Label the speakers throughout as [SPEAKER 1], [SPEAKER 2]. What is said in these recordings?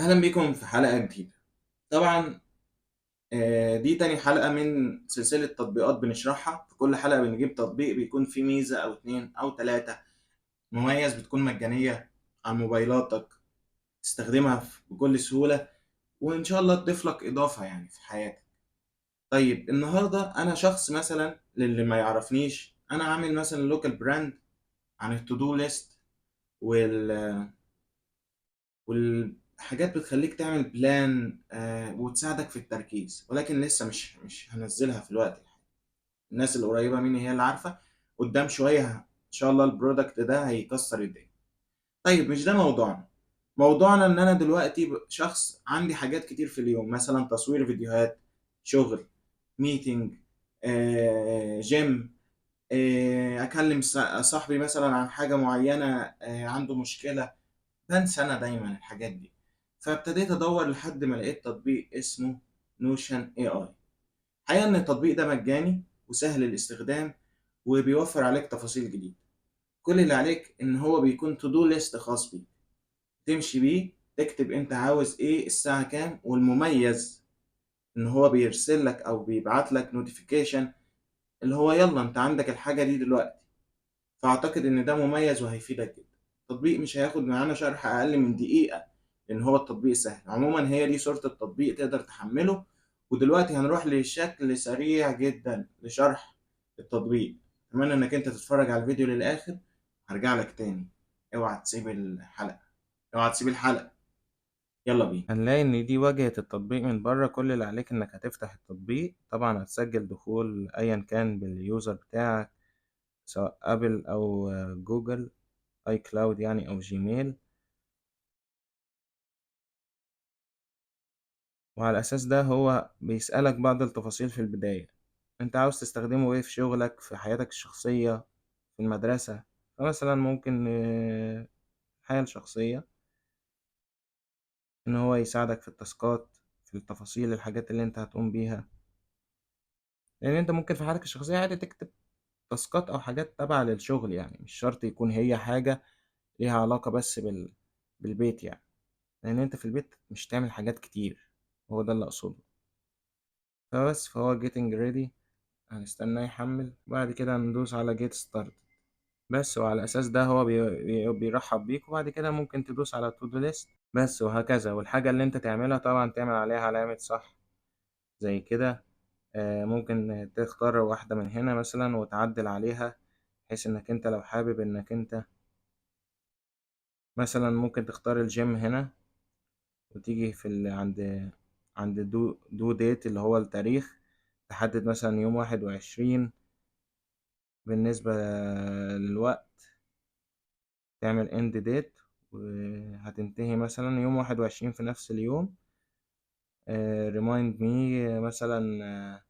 [SPEAKER 1] أهلا بيكم في حلقة جديدة. طبعا دي تاني حلقة من سلسلة تطبيقات بنشرحها. في كل حلقة بنجيب تطبيق بيكون فيه ميزة أو اتنين أو تلاتة مميز، بتكون مجانية على موبايلاتك تستخدمها بكل سهولة، وإن شاء الله تضيف لك إضافة يعني في حياتك. طيب النهاردة أنا شخص مثلا، للي ما يعرفنيش، أنا عامل مثلا لوكال براند عن التودو ليست والحاجات بتخليك تعمل بلان وتساعدك في التركيز، ولكن لسه مش هنزلها في الوقت الحالي. الناس القريبة مني هي اللي عارفة. قدام شوية ان شاء الله البرودكت ده هيكسر الدنيا. طيب مش ده موضوعنا. موضوعنا ان انا دلوقتي شخص عندي حاجات كتير في اليوم، مثلا تصوير فيديوهات، شغل، ميتينج، جيم، اكلم صاحبي مثلا عن حاجة معينة، عنده مشكلة. بنسى انا دايما الحاجات دي. فابتديت ادور لحد ما لقيت تطبيق اسمه نوشن اي اي. حقيقة ان التطبيق ده مجاني وسهل الاستخدام وبيوفر عليك تفاصيل جديدة. كل اللي عليك ان هو بيكون تو دو ليست خاص بيك، تمشي بيه تكتب انت عاوز ايه الساعة كام، والمميز ان هو بيرسل لك او بيبعت لك نوتيفيكيشن اللي هو يلا انت عندك الحاجة دي دلوقتي. فاعتقد ان ده مميز وهيفيدك جدا. التطبيق مش هياخد معانا شرح اقل من دقيقة، لان هو التطبيق سهل. عموما هي دي صورة التطبيق، تقدر تحمله. ودلوقتي هنروح لشكل سريع جدا لشرح التطبيق. اتمنى انك انت تتفرج على الفيديو للاخر. هرجع لك تاني. اوعى تسيب الحلقة، اوعى تسيب الحلقة. يلا بينا.
[SPEAKER 2] هنلاقي إن دي واجهة التطبيق من بره. كل اللي عليك إنك هتفتح التطبيق، طبعا هتسجل دخول أيا كان باليوزر بتاعك، سواء أبل أو جوجل، أي كلاود يعني، أو جيميل. وعلى الأساس ده هو بيسألك بعض التفاصيل في البداية. أنت عاوز تستخدمه إيه في شغلك، في حياتك الشخصية، في المدرسة. فمثلا ممكن الحياة الشخصية إن هو يساعدك في التاسكات، في التفاصيل، الحاجات اللي أنت هتقوم بيها. لأن أنت ممكن في حياتك الشخصية عادي تكتب تاسكات أو حاجات تابعة للشغل، يعني مش شرط يكون هي حاجة ليها علاقة بس بالبيت يعني. لأن أنت في البيت مش تعمل حاجات كتير، هو ده اللي أقصده. فهو getting ready. هنستناه يحمل، بعد كده ندوس على get started بس. وعلى أساس ده هو بيرحب بيك، وبعد كده ممكن تدوس على to do list بس، وهكذا. والحاجة اللي أنت تعملها طبعا تعمل عليها علامة صح زي كده. ممكن تختار واحدة من هنا مثلا وتعدل عليها، بحيث انك انت لو حابب انك انت مثلا ممكن تختار الجيم هنا، وتيجي عند دو ديت اللي هو التاريخ، تحدد مثلا يوم 21 بالنسبة للوقت، تعمل end date، وهتنتهي مثلا يوم 21 في نفس اليوم. remind me مثلا.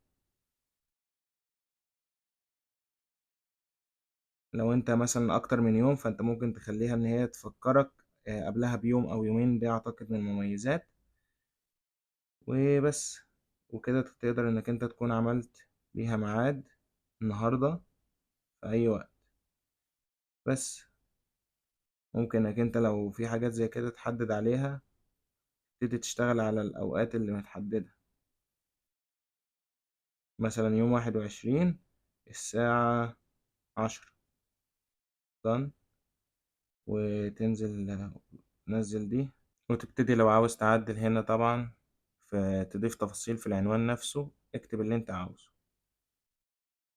[SPEAKER 2] لو انت مثلا اكتر من يوم، فانت ممكن تخليها ان هي تفكرك قبلها بيوم او يومين. دي اعتقد من المميزات. وبس. وكده تقدر انك انت تكون عملت ليها ميعاد النهاردة في اي وقت. بس ممكن انك انت لو في حاجات زي كده تحدد عليها، تبتدي تشتغل على الاوقات اللي متحددة. مثلا يوم 21 الساعة 10 done. وتنزل تنزل دي، وتبتدي لو عاوز تعدل هنا طبعا، فتضيف تفاصيل في العنوان نفسه، اكتب اللي انت عاوزه.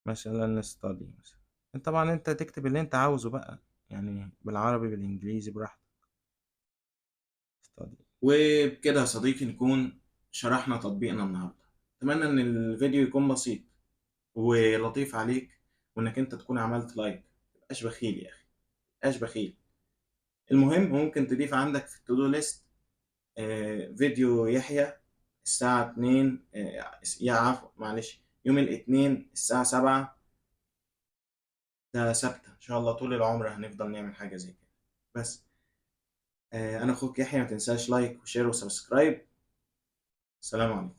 [SPEAKER 2] مثلا study مثلا. طبعا انت تكتب اللي انت عاوزه بقى، يعني بالعربي بالانجليزي براحتك. study.
[SPEAKER 1] وبكده يا صديقي نكون شرحنا تطبيقنا النهاردة. اتمنى ان الفيديو يكون بسيط ولطيف عليك، وانك انت تكون عملت لايك. متبقاش بخيل يا اخي، متبقاش بخيل. المهم ممكن تضيف عندك في التودو ليست فيديو يحيى الساعة 2، يا عفوا معلش، يوم الاثنين الساعة 7. ده ثابتة إن شاء الله طول العمر هنفضل نعمل حاجة زي كده. بس أنا أخوك يحيى، ما تنساش لايك وشير وسبسكرايب. السلام عليكم.